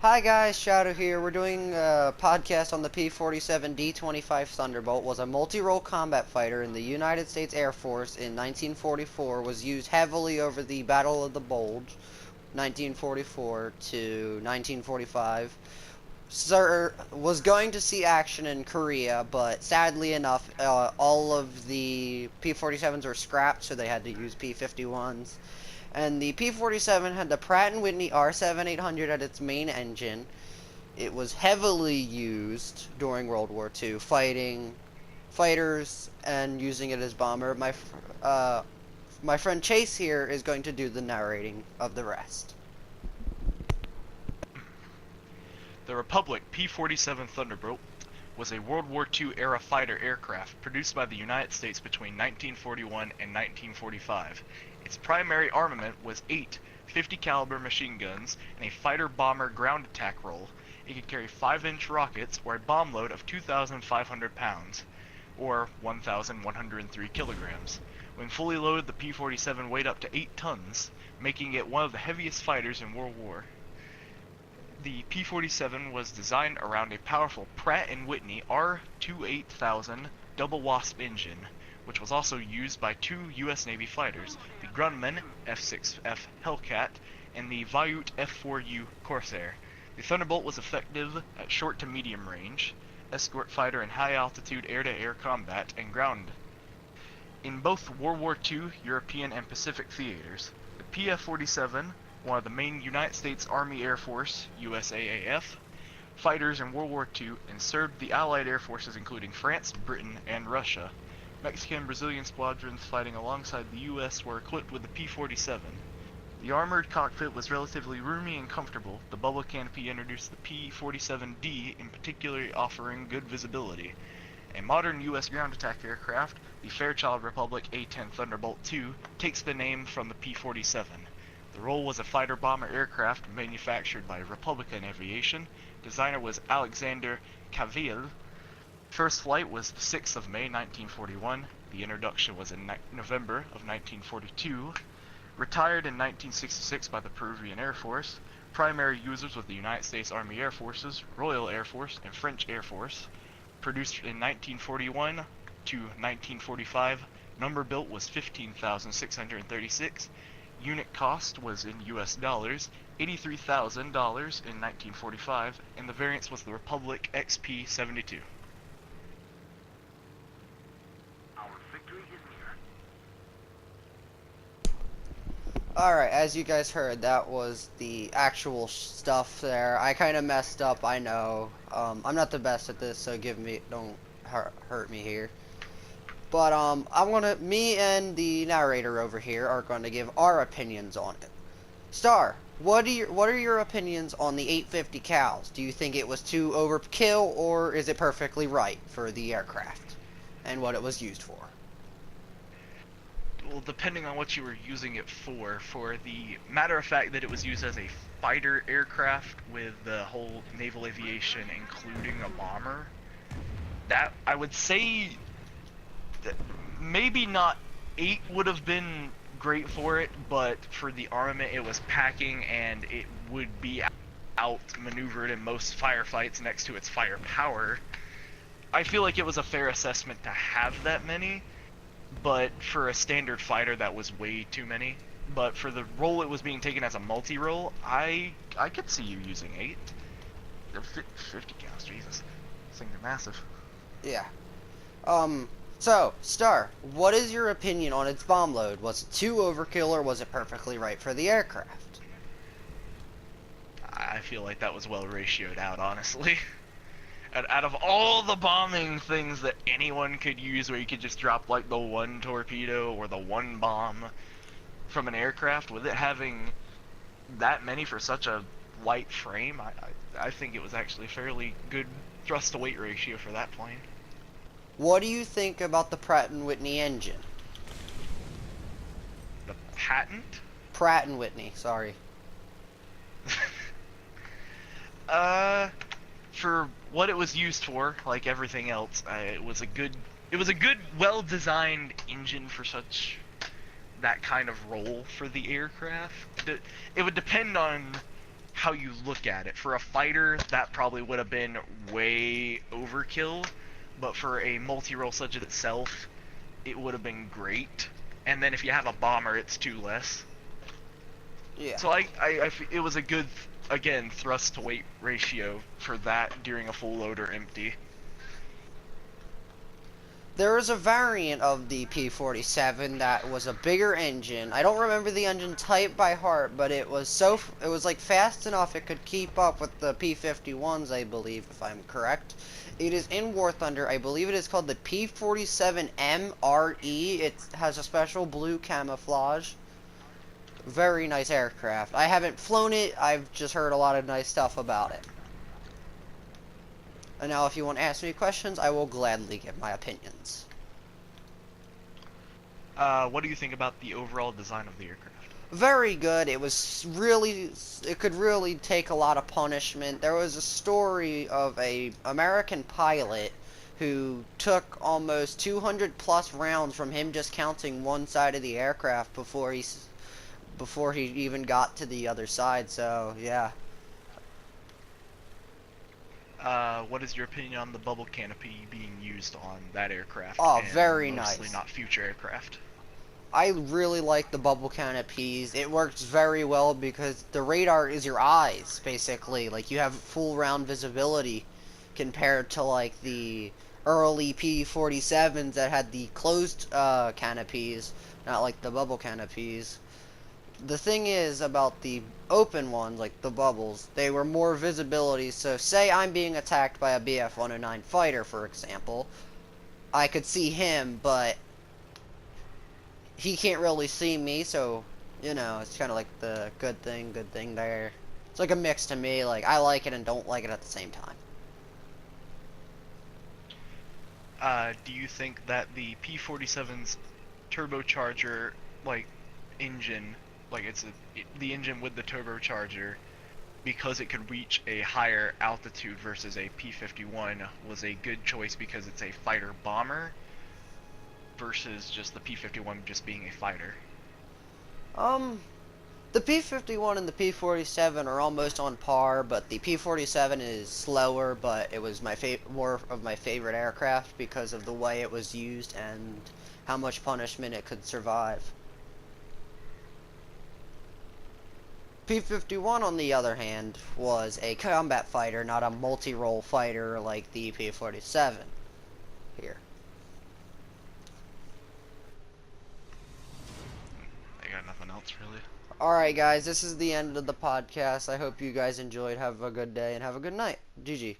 Hi guys, Shadow here. We're doing a podcast on the p47d-25 Thunderbolt. Was a multi-role combat fighter in the United States Air Force in 1944. Was used heavily over the Battle of the Bulge, 1944 to 1945. Sir was going to see action in Korea, but sadly enough, all of the P-47s were scrapped, so they had to use P-51s. And the P-47 had the Pratt & Whitney R7-800 at its main engine. It was heavily used during World War II, fighting fighters and using it as bomber. My friend Chase here is going to do the narrating of the rest. The Republic P-47 Thunderbolt was a World War II-era fighter aircraft produced by the United States between 1941 and 1945. Its primary armament was 8 50-caliber machine guns and a fighter-bomber ground attack role. It could carry 5-inch rockets or a bomb load of 2,500 pounds, or 1,103 kilograms. When fully loaded, the P-47 weighed up to 8 tons, making it one of the heaviest fighters in World War. The P-47 was designed around a powerful Pratt & Whitney R28000 double wasp engine, which was also used by 2 U.S. Navy fighters, the Grumman F-6F Hellcat and the Vought F-4U Corsair. The Thunderbolt was effective at short to medium range, escort fighter in high-altitude air-to-air combat, and ground in both World War II, European, and Pacific theaters. The PF-47, one of the main United States Army Air Force, USAAF, fighters in World War II, and served the Allied Air Forces including France, Britain, and Russia. Mexican and Brazilian squadrons fighting alongside the U.S. were equipped with the P-47. The armored cockpit was relatively roomy and comfortable. The bubble canopy introduced the P-47D, in particular offering good visibility. A modern U.S. ground attack aircraft, the Fairchild Republic A-10 Thunderbolt II, takes the name from the P-47. The role was a fighter-bomber aircraft manufactured by Republican Aviation. Designer was Alexander Cavil. First flight was the 6th of May 1941. The introduction was in November of 1942. Retired in 1966 by the Peruvian Air Force. Primary users were the United States Army Air Forces, Royal Air Force, and French Air Force. Produced in 1941 to 1945. Number built was 15,636. Unit cost was in US dollars, $83,000 in 1945, and the variant was the Republic XP-72. Our victory is near. Alright, as you guys heard, that was the actual stuff there. I kind of messed up, I know. I'm not the best at this, so don't hurt me here. But me and the narrator over here are going to give our opinions on it. Star, what are your opinions on the 850 cals? Do you think it was too overkill, or is it perfectly right for the aircraft and what it was used for? Well, depending on what you were using it for the matter of fact that it was used as a fighter aircraft with the whole naval aviation, including a bomber, that I would say that maybe not 8 would have been great for it, but for the armament it was packing, and it would be outmaneuvered in most firefights next to its firepower. I feel like it was a fair assessment to have that many, but for a standard fighter that was way too many. But for the role it was being taken as a multi-role, I could see you using 8. 50 counts, Jesus. These things are massive. Yeah. So, Star, what is your opinion on its bomb load? Was it too overkill, or was it perfectly right for the aircraft? I feel like that was well ratioed out, honestly. Out of all the bombing things that anyone could use, where you could just drop like the one torpedo or the one bomb from an aircraft, with it having that many for such a light frame, I think it was actually a fairly good thrust to weight ratio for that plane. What do you think about the Pratt & Whitney engine? The patent? Pratt & Whitney, sorry. For what it was used for, like everything else, it was a good, well-designed engine for that kind of role for the aircraft. It would depend on how you look at it. For a fighter, that probably would have been way overkill, but for a multi-role such as itself, it would have been great. And then if you have a bomber, it's two less. Yeah. So it was a good, again, thrust to weight ratio for that during a full load or empty. There was a variant of the P47 that was a bigger engine. I don't remember the engine type by heart, but it was like fast enough it could keep up with the P51s, I believe, if I'm correct. It is in War Thunder. I believe it is called the P47MRE. It has a special blue camouflage. Very nice aircraft. I haven't flown it. I've just heard a lot of nice stuff about it. And now if you want to ask me questions, I will gladly give my opinions. What do you think about the overall design of the aircraft? Very good. It could really take a lot of punishment. There was a story of a American pilot who took almost 200 plus rounds from him just counting one side of the aircraft before he even got to the other side. So yeah. What is your opinion on the bubble canopy being used on that aircraft? Oh, and very mostly nice. not future aircraft. I really like the bubble canopies. It works very well because the radar is your eyes, basically. Like, you have full round visibility compared to, like, the early P47s that had the closed canopies, not like the bubble canopies. The thing is about the open ones, like the bubbles, they were more visibility. So say I'm being attacked by a BF-109 fighter, for example. I could see him, but he can't really see me, so, you know, it's kind of like the good thing there. It's like a mix to me. Like, I like it and don't like it at the same time. Do you think that the P47's turbocharger, like, engine, like the engine with the turbocharger, because it could reach a higher altitude versus a P51, was a good choice because it's a fighter bomber versus just the P51 just being a fighter? The P51 and the P47 are almost on par, but the P47 is slower, but it was more of my favorite aircraft because of the way it was used and how much punishment it could survive. P51, on the other hand, was a combat fighter, not a multi-role fighter like the P47 here. I got nothing else, really. Alright guys, this is the end of the podcast. I hope you guys enjoyed. Have a good day and have a good night. GG.